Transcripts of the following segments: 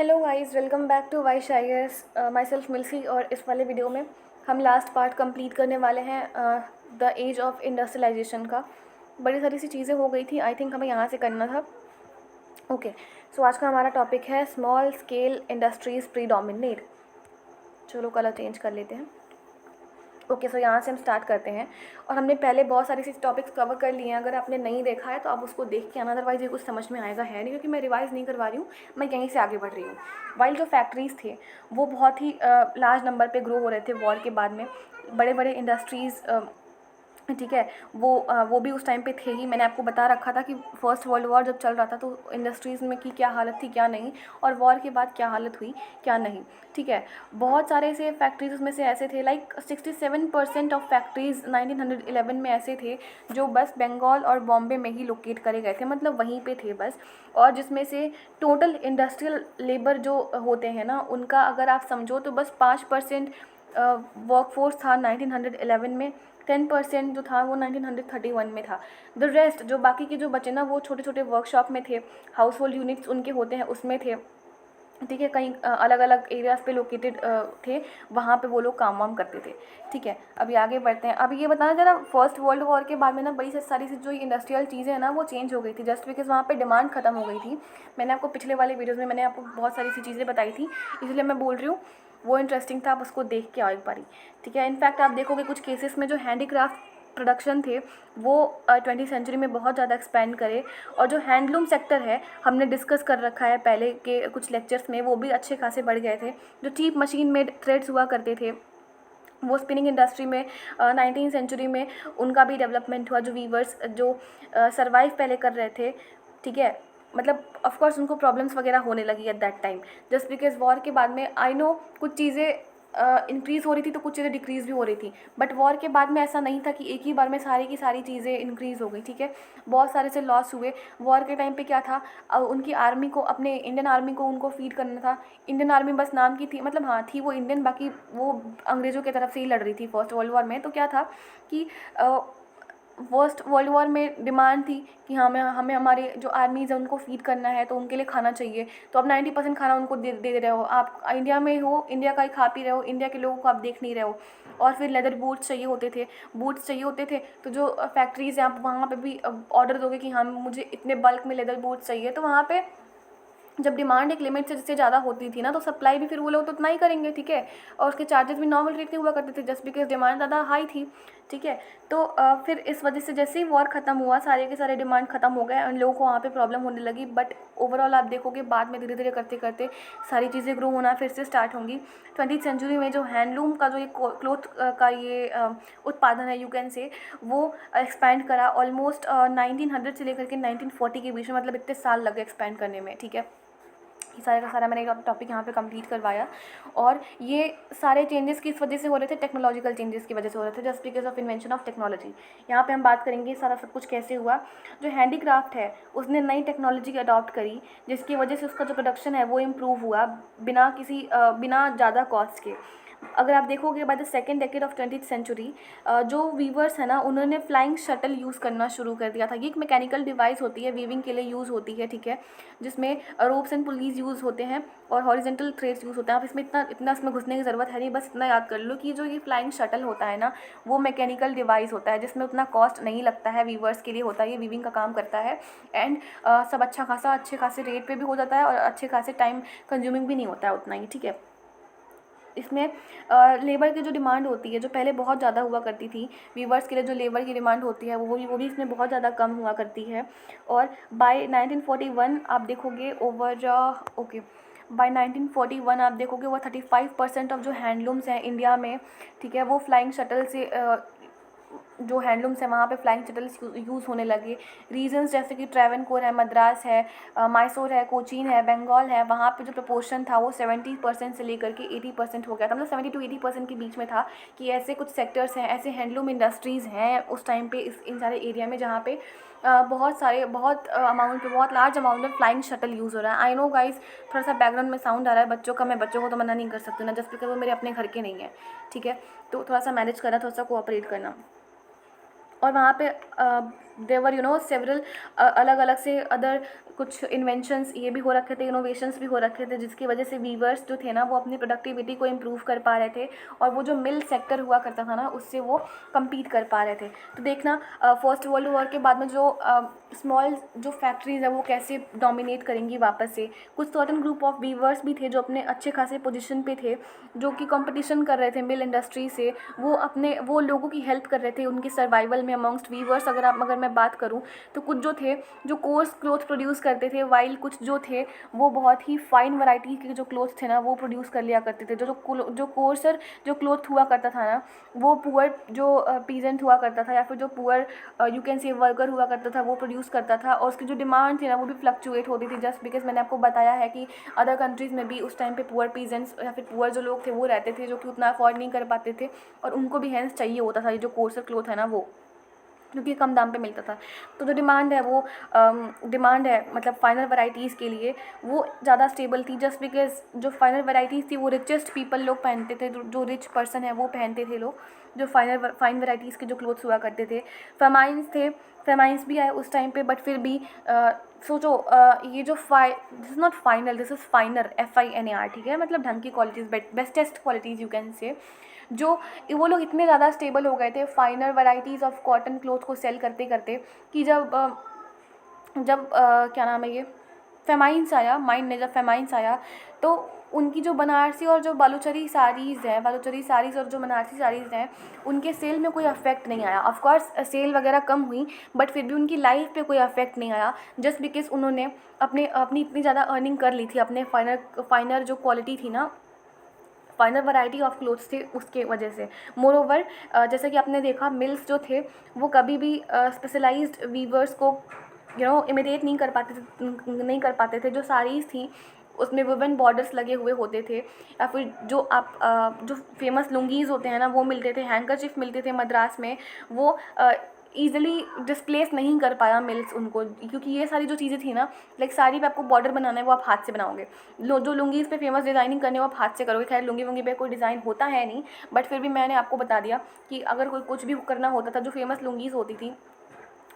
Hello guys, welcome back to wish I S. Myself मिल्सी। और इस वाले वीडियो में हम लास्ट पार्ट कंप्लीट करने वाले हैं द एज ऑफ इंडस्ट्रियलाइजेशन का। बड़ी सारी सी चीज़ें हो गई थी, आई थिंक हमें यहाँ से करना था। ओके, सो आज का हमारा टॉपिक है स्मॉल स्केल इंडस्ट्रीज़ प्रीडोमिनेट। चलो कलर चेंज कर लेते हैं। ओके, सो यहाँ से हम स्टार्ट करते हैं। और हमने पहले बहुत सारी सी टॉपिक्स कवर कर लिए हैं। अगर आपने नहीं देखा है तो आप उसको देख के आना, अदरवाइज़ ये कुछ समझ में आएगा है नहीं, क्योंकि मैं रिवाइज़ नहीं करवा रही हूँ, मैं यहीं से आगे बढ़ रही हूँ। वाइल जो फैक्ट्रीज़ थे वो बहुत ही लार्ज नंबर पे ग्रो हो रहे थे वॉर के बाद में। बड़े बड़े इंडस्ट्रीज़, ठीक है, वो भी उस टाइम पे थे ही। मैंने आपको बता रखा था कि फर्स्ट वर्ल्ड वॉर जब चल रहा था तो इंडस्ट्रीज़ में की क्या हालत थी क्या नहीं, और वॉर के बाद क्या हालत हुई क्या नहीं। ठीक है, बहुत सारे ऐसे फैक्ट्रीज उसमें से ऐसे थे, लाइक 67% ऑफ फैक्ट्रीज़ 1911 में ऐसे थे जो बस बंगाल और बॉम्बे में ही लोकेट करे गए थे, मतलब वहीं पे थे बस। और जिसमें से टोटल इंडस्ट्रियल लेबर जो होते हैं ना, उनका अगर आप समझो तो बस 5% वर्कफोर्स था 1911 में। 10% जो था वो 1931 में था। द रेस्ट जो बाकी के जो बचे ना, वो छोटे छोटे वर्कशॉप में थे, हाउस होल्ड यूनिट्स उनके होते हैं उसमें थे। ठीक है, कहीं अलग अलग एरियाज़ पे लोकेटेड थे, वहाँ पे वो लोग काम वाम करते थे। ठीक है, अभी आगे बढ़ते हैं। अभी ये बताना ज़रा, फर्स्ट वर्ल्ड वॉर के बाद में ना बड़ी सारी सी जो इंडस्ट्रियल चीज़ें हैं ना वो चेंज हो गई थी, जस्ट बिकॉज वहाँ पे डिमांड खत्म हो गई थी। मैंने आपको पिछले वाले वीडियोज़ में मैंने आपको बहुत सारी सी चीज़ें बताई थी, इसलिए मैं बोल रही हूँ वो इंटरेस्टिंग था, आप उसको देख के आओ एक बारी। ठीक है, इनफैक्ट आप देखोगे कुछ केसेस में जो हैंडीक्राफ्ट प्रोडक्शन थे वो 20वीं सेंचुरी में बहुत ज़्यादा एक्सपेंड करे। और जो हैंडलूम सेक्टर है, हमने डिस्कस कर रखा है पहले के कुछ लेक्चर्स में, वो भी अच्छे खासे बढ़ गए थे। जो चीप मशीन मेड थ्रेड्स हुआ करते थे, वो स्पिनिंग इंडस्ट्री में 19वीं सेंचुरी में उनका भी डेवलपमेंट हुआ। जो वीवर्स जो सर्वाइव पहले कर रहे थे, ठीक है, मतलब ऑफकोर्स उनको प्रॉब्लम्स वगैरह होने लगी at that time, just because war के बाद में आई नो कुछ चीज़ें इंक्रीज़ हो रही थी तो कुछ चीज़ें डिक्रीज़ भी हो रही थी। बट वॉर के बाद में ऐसा नहीं था कि एक ही बार में सारी की सारी चीज़ें इंक्रीज़ हो गई। ठीक है, बहुत सारे से लॉस हुए। वॉर के टाइम पे क्या था, उनकी आर्मी को, अपने इंडियन आर्मी को उनको फीड करना था। इंडियन आर्मी बस नाम की थी, मतलब हाँ थी वो इंडियन, बाकी वो अंग्रेज़ों की तरफ से ही लड़ रही थी फर्स्ट वर्ल्ड वॉर में। तो क्या था कि फर्स्ट वर्ल्ड वॉर में डिमांड थी कि हमें हमें हमारे जो आर्मीज़ है उनको फीड करना है, तो उनके लिए खाना चाहिए। तो अब 90% खाना उनको दे रहे हो, आप इंडिया में हो, इंडिया का ही खा पी रहे हो, इंडिया के लोगों को आप देख नहीं रहे हो। और फिर लेदर बूट्स चाहिए होते थे, तो जो फैक्ट्रीज़ हैं आप वहाँ पे भी ऑर्डर दोगे कि हाँ मुझे इतने बल्क में लेदर बूट्स चाहिए, तो वहाँ पे जब डिमांड एक लिमिट से ज़्यादा होती थी ना, तो सप्लाई भी फिर वो लोग तो उतना ही करेंगे। ठीक है, और उसके चार्जेस भी नॉर्मल रेट के हुआ करते थे, जस्ट बिकॉज डिमांड ज़्यादा हाई थी। ठीक है, तो फिर इस वजह से जैसे ही वॉर ख़त्म हुआ, सारे के सारे डिमांड ख़त्म हो गए, उन लोगों को वहाँ पे प्रॉब्लम होने लगी। बट ओवरऑल आप देखोगे बाद में धीरे धीरे करते करते सारी चीज़ें ग्रो होना फिर से स्टार्ट होंगी। 20वीं सेंचुरी में जो हैंडलूम का जो ये क्लोथ का ये उत्पादन है, यू कैन से, वो एक्सपैंड करा ऑलमोस्ट 1900 से लेकर के 1940 के बीच में, मतलब इतने साल लगे एक्सपैंड करने में। ठीक है, ये सारे का सारा मैंने टॉपिक यहाँ पे कंप्लीट करवाया। और ये सारे चेंजेस किस वजह से हो रहे थे, टेक्नोलॉजिकल चेंजेस की वजह से हो रहे थे, just because of invention of technology. यहाँ पे हम बात करेंगे सारा सब कुछ कैसे हुआ। जो हैंडीक्राफ्ट है उसने नई टेक्नोलॉजी अडॉप्ट करी, जिसकी वजह से उसका जो प्रोडक्शन है वो इम्प्रूव हुआ बिना ज़्यादा कॉस्ट के। अगर आप देखोगे by the second decade of 20वीं सेंचुरी, जो वीवर्स है ना, उन्होंने फ्लाइंग शटल यूज़ करना शुरू कर दिया था। ये एक मैकेनिकल डिवाइस होती है, वीविंग के लिए यूज़ होती है। ठीक है, जिसमें रोप्स एंड पुलीज यूज़ होते हैं और हॉरिजेंटल थ्रेड्स यूज़ होते हैं। आप इसमें इतना इतना इसमें घुसने की ज़रूरत है नहीं, बस इतना याद कर लो कि जो ये फ्लाइंग शटल होता है ना, वो मैकेनिकल डिवाइस होता है जिसमें उतना कॉस्ट नहीं लगता है, वीवर्स के लिए होता है, ये वीविंग का काम करता है। एंड सब अच्छे खासे रेट पे भी हो जाता है और अच्छे खासे टाइम कंज्यूमिंग भी नहीं होता है उतना ही। ठीक है, इसमें लेबर की जो डिमांड होती है, जो पहले बहुत ज़्यादा हुआ करती थी, वीवर्स के लिए जो लेबर की डिमांड होती है वो भी इसमें बहुत ज़्यादा कम हुआ करती है। और बाय 1941 आप देखोगे ओके, बाय 1941 आप देखोगे वो 35% ऑफ जो हैंडलूम्स हैं इंडिया में, ठीक है, वो फ्लाइंग शटल से जो हैंडलूम्स हैं वहाँ पे फ्लाइंग शटल्स यूज़ होने लगे। रीजन्स जैसे कि ट्रैवनकोर है, मद्रास है, मैसूर है, कोचीन है, बंगाल है, वहाँ पे जो प्रपोर्शन था वो 70% से लेकर के 80% हो गया था, मतलब 70 to 80% के बीच में था। कि ऐसे कुछ सेक्टर्स हैं, ऐसे हैंडलूम इंडस्ट्रीज़ हैं उस टाइम पे इन सारे एरिया में, जहाँ पे बहुत लार्ज अमाउंट में फ्लाइंग शटल यूज़ हो रहा है। आई नो गाइस, थोड़ा सा बैकग्राउंड में साउंड आ रहा है बच्चों का, मैं बच्चों को तो मना नहीं कर सकती ना, जस्ट बिकॉज वो मेरे अपने घर के नहीं है। ठीक है, तो थोड़ा सा मैनेज करना, थोड़ा सा कोऑपरेट करना। और वहाँ पे देवर सेवरल अलग अलग से अदर कुछ इन्वेंशंस ये भी हो रखे थे, इनोवेशंस भी हो रखे थे, जिसकी वजह से वीवर्स जो थे ना वो अपनी प्रोडक्टिविटी को इम्प्रूव कर पा रहे थे, और वो जो मिल सेक्टर हुआ करता था ना उससे वो कम्पीट कर पा रहे थे। तो देखना फर्स्ट वर्ल्ड वॉर के बाद में जो स्मॉल जो फैक्ट्रीज़ है वो कैसे डोमिनेट करेंगी वापस से। कुछ सर्टन ग्रुप ऑफ वीवर्स भी थे जो अपने अच्छे खासे पोजीशन पे थे, जो कि कंपटीशन कर रहे थे मिल इंडस्ट्री से, वो लोगों की हेल्प कर रहे थे उनके सर्वाइवल में अमॉन्ग्स्ट वीवर्स। अगर मैं बात करूँ तो कुछ जो थे जो कोर्स क्लोथ प्रोड्यूस करते थे, वाइल कुछ जो थे वो बहुत ही फाइन वैरायटी के जो क्लोथ थे ना वो प्रोड्यूस कर लिया करते थे। जो कोर्सर जो क्लोथ हुआ करता था ना वो पुअर जो पीजेंट हुआ करता था या फिर जो poor you can say worker हुआ करता था वो प्रोड्यूस करता था, और उसकी जो डिमांड थी ना वो भी फ्लक्चुएट होती थी, जस्ट बिकॉज मैंने आपको बताया है कि अदर कंट्रीज़ में भी उस टाइम पे पुअर पीजेंट्स या फिर पुअर जो लोग थे वो रहते थे, जो कि उतना अफोर्ड नहीं कर पाते थे, और उनको भी हैंस चाहिए होता था ये जो कोर्सर क्लोथ है ना वो, क्योंकि कम दाम पे मिलता था। तो जो डिमांड है वो डिमांड है मतलब फाइनल वैराइटीज़ के लिए वो ज़्यादा स्टेबल थी, जस्ट बिकॉज जो फाइनल वैराइटीज़ थी वो रिचेस्ट पीपल लोग पहनते थे, जो रिच पर्सन है वो पहनते थे लोग, जो फाइन वैराइटीज़ के जो क्लोथ्स हुआ करते थे। फेमाइंस भी आए उस टाइम पे, बट फिर भी सोचो ये जो this is not final, this is फाइनर, FINAR, ठीक है, मतलब ढंग की qualities, bestest qualities you can say. जो वो लोग इतने ज़्यादा स्टेबल हो गए थे फाइनर वैराइटीज़ ऑफ कॉटन क्लोथ को सेल करते करते कि जब क्या नाम है ये फेमाइंस आया, माइंड ने जब फेमाइंस आया तो उनकी जो बनारसी और जो बालूचरी साड़ीज़ और जो बनारसी साड़ीज़ हैं उनके सेल में कोई अफेक्ट नहीं आया। ऑफ कोर्स सेल वगैरह कम हुई, बट फिर भी उनकी लाइफ पे कोई अफेक्ट नहीं आया, जस्ट बिकॉज उन्होंने अपनी इतनी ज़्यादा अर्निंग कर ली थी अपने फाइनर जो क्वालिटी थी ना, फाइनल वैरायटी ऑफ क्लोथ्स थे उसके वजह से। मोर ओवर जैसे कि आपने देखा मिल्स जो थे वो कभी भी स्पेशलाइज्ड वीवर्स को इमिटेट नहीं कर पाते थे। जो साड़ीज़ थी उसमें वुवन बॉर्डर्स लगे हुए होते थे, या फिर जो फेमस लुंगीज़ होते हैं ना वो मिलते थे, हैंकरचिफ मिलते थे मद्रास में, वो ईज़िली डिस्प्लेस नहीं कर पाया मिल्स उनको, क्योंकि ये सारी जो चीज़ें थी ना, लाइक साड़ी पे आपको बॉर्डर बनाना है वो आप हाथ से बनाओगे, जो लुंगीज़ पे फेमस डिज़ाइनिंग करने वो आप हाथ से करोगे। खैर लुंगी वुंगी पे कोई डिज़ाइन होता है नहीं, बट फिर भी मैंने आपको बता दिया कि अगर कोई कुछ भी करना होता था, जो फेमस लुंगीज़ होती थी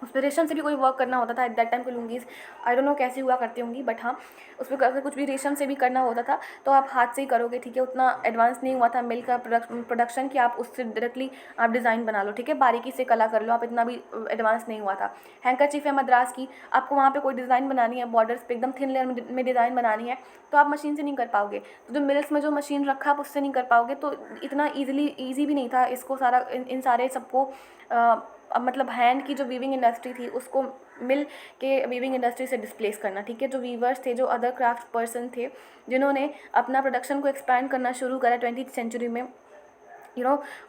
उस पर रेशम से भी कोई वर्क करना होता था। एट दैट टाइम की लुंगीज़ आई डोंट नो कैसी हुआ करती होंगी, बट हाँ उस पर अगर कुछ भी रेशम से भी करना होता था तो आप हाथ से ही करोगे, ठीक है। उतना एडवांस नहीं हुआ था मिल का प्रोडक्शन कि आप उससे डायरेक्टली आप डिज़ाइन बना लो, ठीक है, बारीकी से कला कर लो आप, इतना भी एडवांस नहीं हुआ था। हैंकरचीफ है मद्रास की, आपको वहाँ पर कोई डिज़ाइन बनानी है, बॉर्डर्स पे एकदम थिन लेयर में डिज़ाइन बनानी है तो आप मशीन से नहीं कर पाओगे, तो जो मिल्स में जो मशीन रखा आप उससे नहीं कर पाओगे। तो इतना ईजी भी नहीं था इसको सारा इन सारे सबको मतलब हैंड की जो वीविंग इंडस्ट्री थी उसको मिल के वीविंग इंडस्ट्री से डिस्प्लेस करना, ठीक है। जो वीवर्स थे, जो अदर क्राफ्ट पर्सन थे, जिन्होंने अपना प्रोडक्शन को एक्सपैंड करना शुरू करा 20th सेंचुरी में,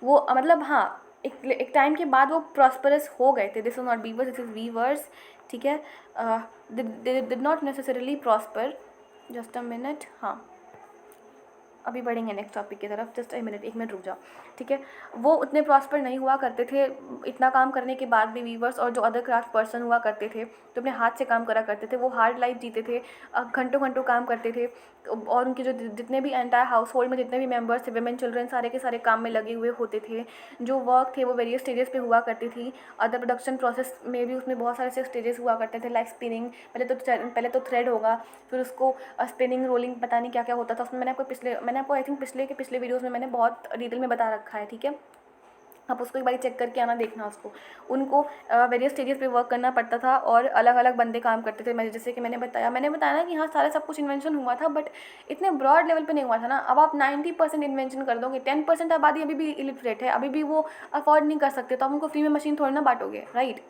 वो मतलब हाँ एक टाइम के बाद वो प्रॉस्परस हो गए थे। This is not weavers, this is weavers, ठीक है। They did not necessarily prosper, just a minute, हाँ अभी बढ़ेंगे नेक्स्ट टॉपिक की तरफ, जस्ट एक मिनट रुक जाओ, ठीक है। वो उतने प्रॉस्पर नहीं हुआ करते थे इतना काम करने के बाद भी वीवर्स, और जो अदर क्राफ्ट पर्सन हुआ करते थे जो अपने हाथ से काम करा करते थे वो हार्ड लाइफ जीते थे, घंटों घंटों काम करते थे, और उनके जो जितने भी एंटायर हाउस होल्ड में जितने भी मेम्बर्स थे, वेमेन चिल्ड्रन, सारे के सारे काम में लगे हुए होते थे। जो वर्क थे वो वेरियस स्टेजेस पे हुआ करती थी। अदर प्रोडक्शन प्रोसेस में भी उसमें बहुत सारे से स्टेजेस हुआ करते थे, लाइक स्पिनिंग, पहले तो थ्रेड होगा, फिर उसको स्पिनिंग, रोलिंग, पता नहीं क्या क्या होता था उसमें। मैंने आपको आई थिंक पिछले वीडियोज़ में मैंने बहुत डिटेल में बता रखा है, ठीक है। आप उसको एक बार चेक करके आना, देखना उसको। उनको वेरियस स्टेजेस पे वर्क करना पड़ता था और अलग अलग बंदे काम करते थे। मैं जैसे कि मैंने बताया ना कि हाँ सारा सब कुछ इन्वेंशन हुआ था, बट इतने ब्रॉड लेवल पे नहीं हुआ था ना। अब आप 90% इन्वेंशन कर दोगे, 10% आबादी अभी भी इलिटरेट है, अभी भी वो अफोर्ड नहीं कर सकते, तो आप उनको फ्री में मशीन थोड़ी ना बांटोगे, राइट।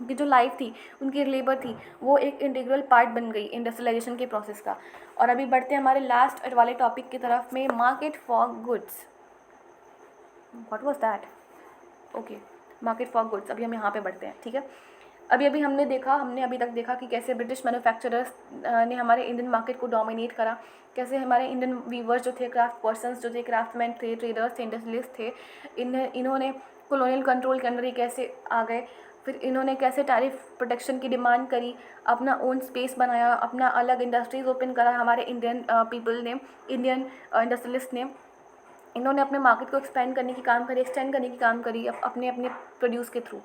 उनकी जो लाइफ थी, उनकी लेबर थी, वो एक इंटीग्रल पार्ट बन गई इंडस्ट्रियलाइजेशन के प्रोसेस का। और अभी बढ़ते हैं हमारे लास्ट वाले टॉपिक की तरफ में, market for goods. What was that? Okay, market for goods. अभी हम यहाँ पे बढ़ते हैं, ठीक है। हमने अभी तक देखा कि कैसे ब्रिटिश मैन्युफैक्चरर्स ने हमारे इंडियन मार्केट को डोमिनेट करा, कैसे हमारे इंडियन वीवर्स जो थे, क्राफ्ट पर्सनस जो थे, क्राफ्टमैन थे, ट्रेडर्स थे, इंडस्ट्रियलिस्ट थे, इन्होंने कॉलोनियल कंट्रोल के अंदर ही कैसे आ गए। फिर इन्होंने कैसे टैरिफ प्रोटेक्शन की डिमांड करी, अपना ओन स्पेस बनाया, अपना अलग इंडस्ट्रीज़ ओपन करा हमारे इंडियन पीपल ने, इंडियन इंडस्ट्रियलिस्ट ने। इन्होंने अपने मार्केट को एक्सटेंड करने की काम करी अपने प्रोड्यूस के थ्रू।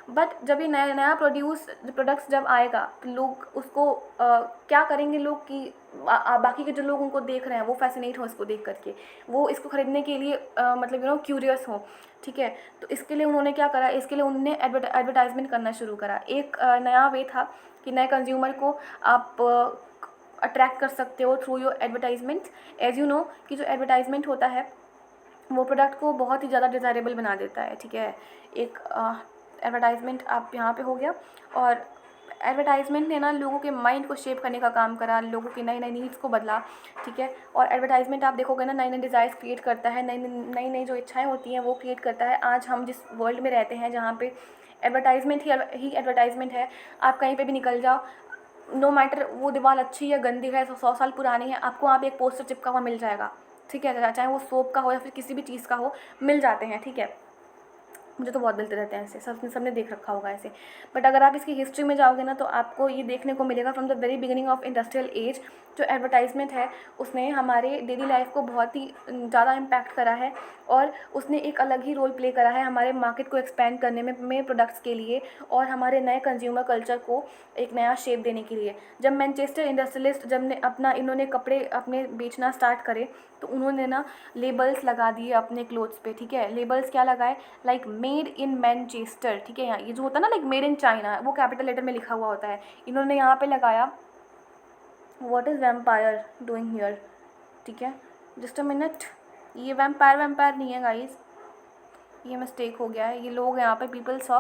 बट जब ये नया नया प्रोडक्ट्स जब आएगा तो लोग उसको क्या करेंगे लोग कि बाकी के जो लोग उनको देख रहे हैं वो फैसिनेट हो इसको देख करके, वो इसको ख़रीदने के लिए मतलब क्यूरियस हो, ठीक है। तो इसके लिए उन्होंने क्या करा, इसके लिए उन्होंने एडवर्टाइजमेंट करना शुरू करा। एक नया वे था कि नए कंज्यूमर को आप अट्रैक्ट कर सकते हो through your advertisement. As you know कि जो एडवर्टाइजमेंट होता है वो प्रोडक्ट को बहुत ही ज़्यादा डिज़ायरेबल बना देता है, ठीक है। एक एडवर्टाइजमेंट आप यहाँ पे हो गया, और एडवर्टाइजमेंट ने ना लोगों के माइंड को शेप करने का काम करा, लोगों की नई नई नीड्स को बदला, ठीक है। और एडवर्टाइजमेंट आप देखोगे ना नई नई डिज़ायर्स क्रिएट करता है, नई नई जो इच्छाएं होती हैं वो क्रिएट करता है। आज हम जिस वर्ल्ड में रहते हैं जहाँ पे एडवर्टाइजमेंट ही एडवर्टाइजमेंट है, आप कहीं पर भी निकल जाओ, नो मैटर वो दीवार अच्छी या गंदी है, 100 साल पुरानी है, आपको वहाँ पे एक पोस्टर चिपका हुआ मिल जाएगा, ठीक है। चाहे वो सोप का हो या फिर किसी भी चीज़ का हो, मिल जाते हैं, ठीक है। मुझे तो बहुत मिलते रहते हैं ऐसे, सबने देख रखा होगा ऐसे। बट अगर आप इसकी हिस्ट्री में जाओगे ना तो आपको ये देखने को मिलेगा from the very beginning of industrial as जो एडवर्टाइजमेंट है उसने हमारे डेली लाइफ को बहुत ही ज़्यादा इम्पैक्ट करा है, और उसने एक अलग ही रोल प्ले करा है हमारे मार्केट को एक्सपेंड करने में प्रोडक्ट्स के लिए, और हमारे नए कंज्यूमर कल्चर को एक नया शेप देने के लिए। जब मैनचेस्टर इंडस्ट्रियलिस्ट इन्होंने कपड़े अपने बेचना स्टार्ट करे तो उन्होंने ना लेबल्स लगा दिए अपने क्लोथ्स पे, ठीक है। लेबल्स क्या लगाए, लाइक मेड इन मैनचेस्टर, ठीक है। यहाँ ये जो होता है ना लाइक मेड इन चाइना, वो कैपिटल लेटर में लिखा हुआ होता है, इन्होंने यहाँ पे लगाया what is vampire doing here, ठीक है। जस्ट अ मिनट, ये वैम्पायर नहीं है गाइस, ये मिस्टेक हो गया है। ये लोग यहाँ पे पीपल सॉ,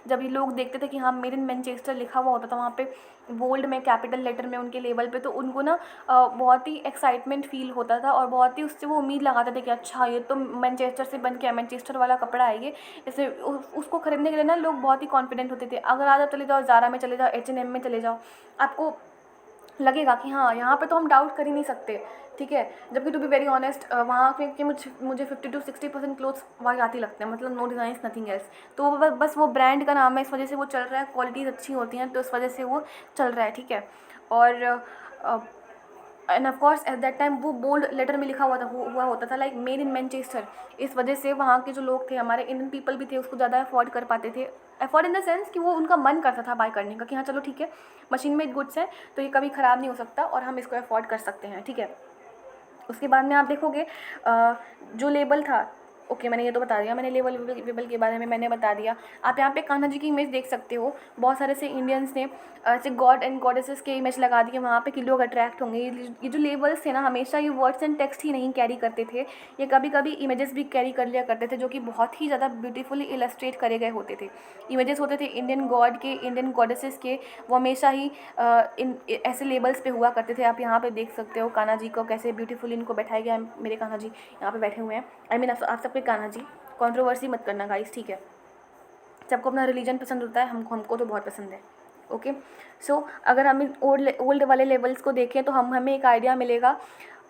जब ये लोग देखते थे कि हाँ मेड इन मैनचेस्टर लिखा हुआ होता था वहाँ पे बोल्ड में कैपिटल लेटर में उनके लेबल पे, तो उनको ना बहुत ही एक्साइटमेंट फील होता था, और बहुत ही उससे वो उम्मीद लगाते थे कि अच्छा ये तो मैनचेस्टर से बन के मैनचेस्टर वाला कपड़ा है ये, इससे उसको खरीदने के लिए ना लोग बहुत ही कॉन्फिडेंट होते थे। अगर आज आप चले जाओ ज़ारा में चले जाओ, H&M में चले जाओ, आपको लगेगा कि हाँ यहाँ पे तो हम डाउट कर ही नहीं सकते, ठीक है। जबकि टू बी वेरी ऑनेस्ट वहाँ पे कि मुझे 50 to 60% क्लोथ्स वहाँ आती लगते हैं, मतलब नो डिज़ाइन नथिंग एल्स। तो वो बस वो ब्रांड का नाम है, इस वजह से वो चल रहा है, क्वालिटीज़ अच्छी होती हैं तो इस वजह से वो चल रहा है, ठीक है। और end of course at that time वो बोल्ड लेटर में लिखा हुआ होता था लाइक मेड इन मैनचेस्टर। इस वजह से वहाँ के जो लोग थे, हमारे इंडियन पीपल भी थे, उसको ज़्यादा अफोर्ड कर पाते थे। अफोर्ड इन द सेंस कि वो उनका मन करता था बाय करने का कि हाँ चलो ठीक है, मशीन मेड गुड्स है तो ये कभी ख़राब नहीं हो सकता और हम इसको अफोर्ड कर सकते हैं, ठीक है। उसके बाद में आप देखोगे जो लेबल था, ओके मैंने ये तो बता दिया, मैंने लेबल के बारे में मैंने बता दिया। आप यहाँ पे कान्हा जी की इमेज देख सकते हो, बहुत सारे से इंडियंस ने ऐसे गॉड एंड गॉडेसेस के इमेज लगा दिए वहाँ पे कि लोग अट्रैक्ट होंगे। ये जो लेबल्स थे ना हमेशा ये वर्ड्स एंड टेक्स्ट ही नहीं कैरी करते थे, ये कभी कभी इमेजेस भी कैरी कर लिया करते थे जो कि बहुत ही ज़्यादा ब्यूटीफुली इलस्ट्रेट करे गए होते थे। इमेजेस होते थे इंडियन गॉड के, इंडियन गॉडेसेस के, वो हमेशा ही इन ऐसे लेबल्स पे हुआ करते थे। आप यहाँ पे देख सकते हो कान्हा जी को कैसे ब्यूटीफुली इनको बैठाया गया है। मेरे कान्हा जी यहाँ पे बैठे हुए हैं, आई मीन आप सबके कान्हा जी। कंट्रोवर्सी मत करना गाइस, ठीक है। सबको अपना रिलीजन पसंद होता है, हमको तो बहुत पसंद है, ओके। सो अगर हम ओल्ड वाले लेवल्स को देखें तो हमें एक आइडिया मिलेगा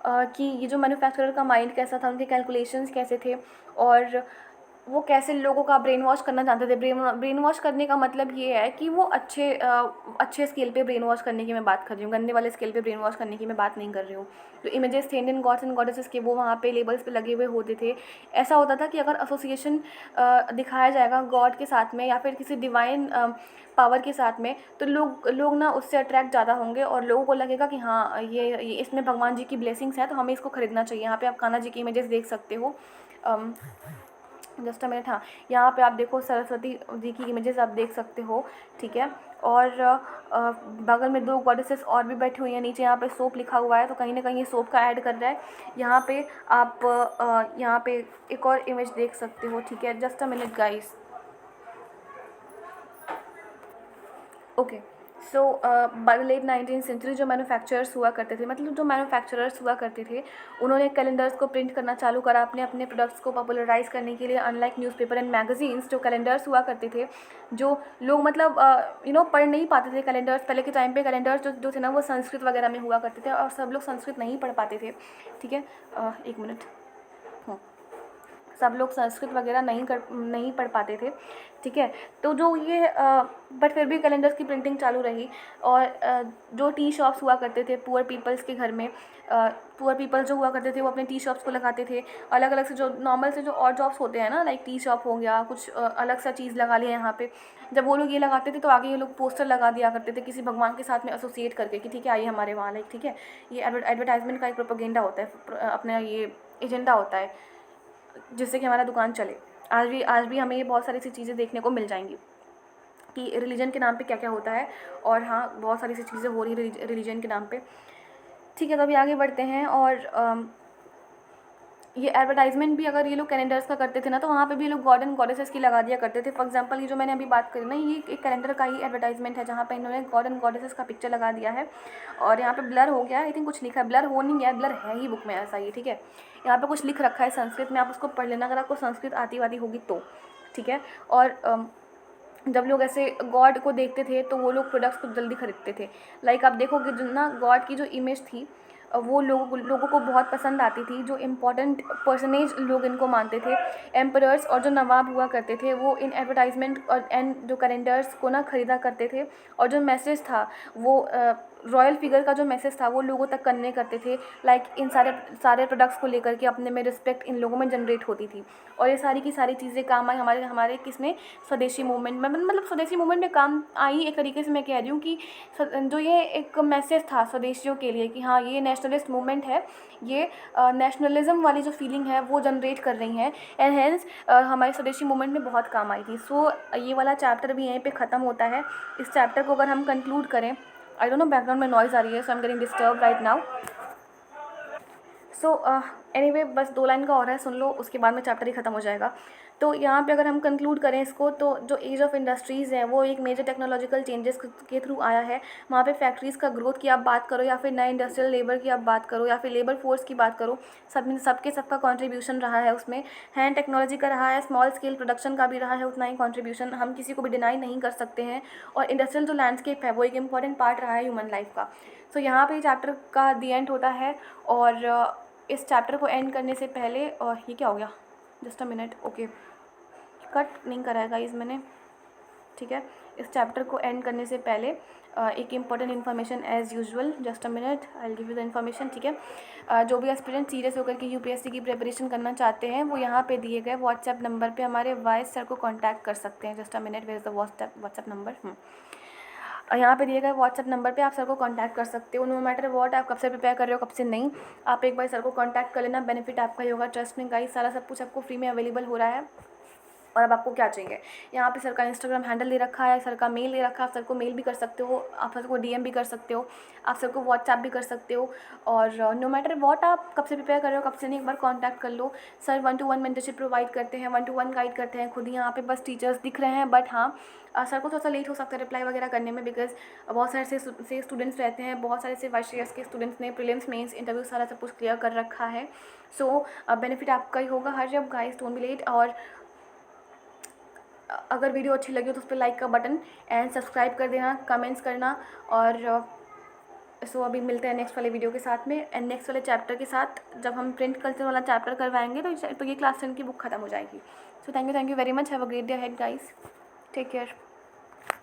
कि ये जो मैन्युफैक्चरर का माइंड कैसा था, उनके कैलकुलेशंस कैसे थे, और वो कैसे लोगों का ब्रेन वॉश करना चाहते थे। ब्रेन वॉश करने का मतलब ये है कि वो अच्छे स्केल पे ब्रेन वॉश करने की मैं बात कर रही हूँ, गंदे वाले स्केल पे ब्रेन वॉश करने की मैं बात नहीं कर रही हूँ। जो इमेजेस थे इंडियन गॉड्स एंड गॉडेसेस के, वो वहाँ पे लेबल्स पे लगे हुए होते थे। ऐसा होता था कि अगर एसोसिएशन दिखाया जाएगा गॉड के साथ में या फिर किसी डिवाइन पावर के साथ में, तो लोग ना उससे अट्रैक्ट ज़्यादा होंगे और लोगों को लगेगा कि हाँ ये इसमें भगवान जी की ब्लेसिंग्स हैं तो हमें इसको खरीदना चाहिए। यहाँ पे आप कान्हा जी की इमेजेस देख सकते हो, जस्ट अ मिनट, हाँ यहाँ पे आप देखो सरस्वती जी की इमेजेस आप देख सकते हो, ठीक है। और बगल में दो गॉडेसेस और भी बैठी हुई हैं। नीचे यहाँ पे सोप लिखा हुआ है तो कहीं ना कहीं ये सोप का ऐड कर रहा है। यहाँ पे आप यहाँ पे एक और इमेज देख सकते हो, ठीक है। Just a minute guys, okay. So late 19th century जो मैन्युफैक्चरर्स हुआ करते थे, मतलब जो मैन्युफैक्चरर्स हुआ करते थे, उन्होंने कैलेंडर्स को प्रिंट करना चालू करा अपने प्रोडक्ट्स को पॉपुलराइज़ करने के लिए। अनलाइक न्यूज़पेपर एंड मैगजीन्स, जो कैलेंडर्स हुआ करते थे जो लोग मतलब पढ़ नहीं पाते थे कैलेंडर्स। पहले के टाइम पे कैलेंडर्स जो थे ना वो संस्कृत वगैरह में हुआ करते थे और सब लोग संस्कृत नहीं पढ़ पाते थे, ठीक है। एक मिनट, सब लोग संस्कृत वगैरह नहीं पढ़ पाते थे, ठीक है। तो जो ये बट फिर भी कैलेंडर्स की प्रिंटिंग चालू रही। और जो टी शॉप्स हुआ करते थे पुअर पीपल्स के घर में, पुअर पीपल जो हुआ करते थे वो अपने टी शॉप्स को लगाते थे। अलग अलग से जो नॉर्मल से जो और जॉब्स होते हैं ना, लाइक टी शॉप हो गया, कुछ अलग सा चीज़ लगा लिया यहाँ पे, जब वो लोग ये लगाते थे तो आगे ये लोग पोस्टर लगा दिया करते थे किसी भगवान के साथ में एसोसिएट करके कि ठीक है आइए हमारे वहाँ, लाइक ठीक है। ये एडवर्टाइजमेंट का एक प्रोपेगेंडा होता है, अपना ये एजेंडा होता है जिससे कि हमारा दुकान चले। आज भी हमें ये बहुत सारी सी चीज़ें देखने को मिल जाएंगी कि रिलीजन के नाम पे क्या क्या होता है। और हाँ, बहुत सारी सी चीज़ें हो रही है रिलीजन के नाम पे, ठीक है। तो अभी आगे बढ़ते हैं। और ये एडवर्टाइजमेंट भी अगर ये लोग कैलेंडर्स का करते थे ना, तो वहाँ पे भी ये लोग गॉड एंड गॉडेसेस की लगा दिया करते थे। फॉर एग्जांपल ये जो मैंने अभी बात करी ना, ये एक कैलेंडर का ही एडवर्टाइजमेंट है जहाँ पे इन्होंने गॉड एंड गॉडेसेस का पिक्चर लगा दिया है। और यहाँ पे ब्लर हो गया है, आई थिंक कुछ लिखा है, ब्लर हो नहीं गया, ब्लर है ही बुक में ऐसा ही, ठीक है। यहाँ पे कुछ लिख रखा है संस्कृत में, आप उसको पढ़ लेना अगर आपको संस्कृत आती वाती होगी तो, ठीक है। और जब लोग ऐसे गॉड को देखते थे तो वो लोग प्रोडक्ट्स को जल्दी खरीदते थे। लाइक आप देखोगे जो ना गॉड की जो इमेज थी वो लोगों को बहुत पसंद आती थी। जो इम्पोर्टेंट पर्सनेज लोग इनको मानते थे, एम्परर्स और जो नवाब हुआ करते थे, वो इन एडवर्टाइजमेंट और एंड जो कैलेंडर्स को ना ख़रीदा करते थे। और जो मैसेज था वो रॉयल फिगर का जो मैसेज था वो लोगों तक कन्वे करते थे। लाइक इन सारे प्रोडक्ट्स को लेकर के अपने में रिस्पेक्ट इन लोगों में जनरेट होती थी। और ये सारी की सारी चीज़ें काम आई हमारे किसमें, स्वदेशी मूवमेंट में। मतलब स्वदेशी मूवमेंट में काम आई एक तरीके से, मैं कह रही हूँ कि जो ये एक मैसेज था स्वदेशियों के लिए कि हाँ ये नेशनलिस्ट मूवमेंट है, ये नेशनलिज्म वाली जो फीलिंग है वो जनरेट कर रही हैं, एंड हेंस हमारे स्वदेशी मूवमेंट में बहुत काम आई थी। सो ये वाला चैप्टर भी यहीं पे ख़त्म होता है। इस चैप्टर को अगर हम कंक्लूड करें, आई डोंट नो बैकग्राउंड में नॉइज़ आ रही है, so I am getting disturb right now. So anyway बस 2 लाइन का और है, सुन लो, उसके बाद में चैप्टर ही ख़त्म हो जाएगा। तो यहाँ पे अगर हम कंक्लूड करें इसको, तो जो एज ऑफ इंडस्ट्रीज़ है वो एक मेजर टेक्नोलॉजिकल चेंजेस के थ्रू आया है। वहाँ पे फैक्ट्रीज़ का ग्रोथ की आप बात करो या फिर नए इंडस्ट्रियल लेबर की आप बात करो या फिर लेबर फोर्स की बात करो, सबका कंट्रीब्यूशन रहा है उसमें। हैंड टेक्नोलॉजी का रहा है, स्मॉल स्केल प्रोडक्शन का भी रहा है उतना ही कंट्रीब्यूशन, हम किसी को भी डिनाई नहीं कर सकते हैं। और इंडस्ट्रियल जो लैंडस्केप है वो एक इंपॉर्टेंट पार्ट रहा है ह्यूमन लाइफ का। सो यहाँ पे चैप्टर का दी एंड होता है। और इस चैप्टर को एंड करने से पहले, और ये क्या हो गया, just a minute, okay, cut नहीं कराएगा इस मैंने, ठीक है। इस चैप्टर को एंड करने से पहले एक important information as usual, just a minute, I will give you the information, ठीक है। जो भी एस्पिरेंट सीरियस होकर के यूपीएससी की प्रिपरेशन करना चाहते हैं वो यहाँ पे दिए गए व्हाट्सएप नंबर पे हमारे वाइस सर को कांटेक्ट कर सकते हैं। Just a minute, where is the WhatsApp number, यहाँ पे दिए गए व्हाट्सएप नंबर पे आप सर को कांटेक्ट कर सकते हो। नो मैटर व्हाट, आप कब से प्रिपेयर कर रहे हो कब से नहीं, आप एक बार सर को कांटेक्ट कर लेना, बेनिफिट आपका ही होगा। ट्रस्ट में गाइस, सारा सब कुछ आपको फ्री में अवेलेबल हो रहा है। और अब आपको क्या चाहिए, यहाँ पे सर का इंस्टाग्राम हैंडल दे रखा है, सर का मेल दे रखा है, आप सर को मेल भी कर सकते हो, आप सर को डीएम भी कर सकते हो, आप सर को व्हाट्सएप भी कर सकते हो। और नो मैटर व्हाट आप कब से प्रिपेयर कर रहे हो कब से नहीं, एक बार कांटेक्ट कर लो। सर 1-to-1 मेंटरशिप प्रोवाइड करते हैं, 1-to-1 गाइड करते हैं खुद ही। यहाँ पे बस टीचर्स दिख रहे हैं, बट हाँ सर को थोड़ा सा लेट हो सकता है रिप्लाई वगैरह करने में, बिकॉज बहुत सारे से स्टूडेंट्स रहते हैं, बहुत सारे से वाइस ईयर्स के स्टूडेंट्स ने प्रीलिम्स मेंस इंटरव्यू सारा सब कुछ क्लियर कर रखा है। सो बेनिफिट आपका ही होगा। हर जब गाइस, डोंट बी लेट। और अगर वीडियो अच्छी लगी हो तो उस पर लाइक का बटन एंड सब्सक्राइब कर देना, कमेंट्स करना। और सो अभी मिलते हैं नेक्स्ट वाले वीडियो के साथ में एंड नेक्स्ट वाले चैप्टर के साथ। जब हम प्रिंट कल्चर वाला चैप्टर करवाएंगे तो ये क्लास 10 की बुक खत्म हो जाएगी। So thank you very much, have a great day ahead guys, take care.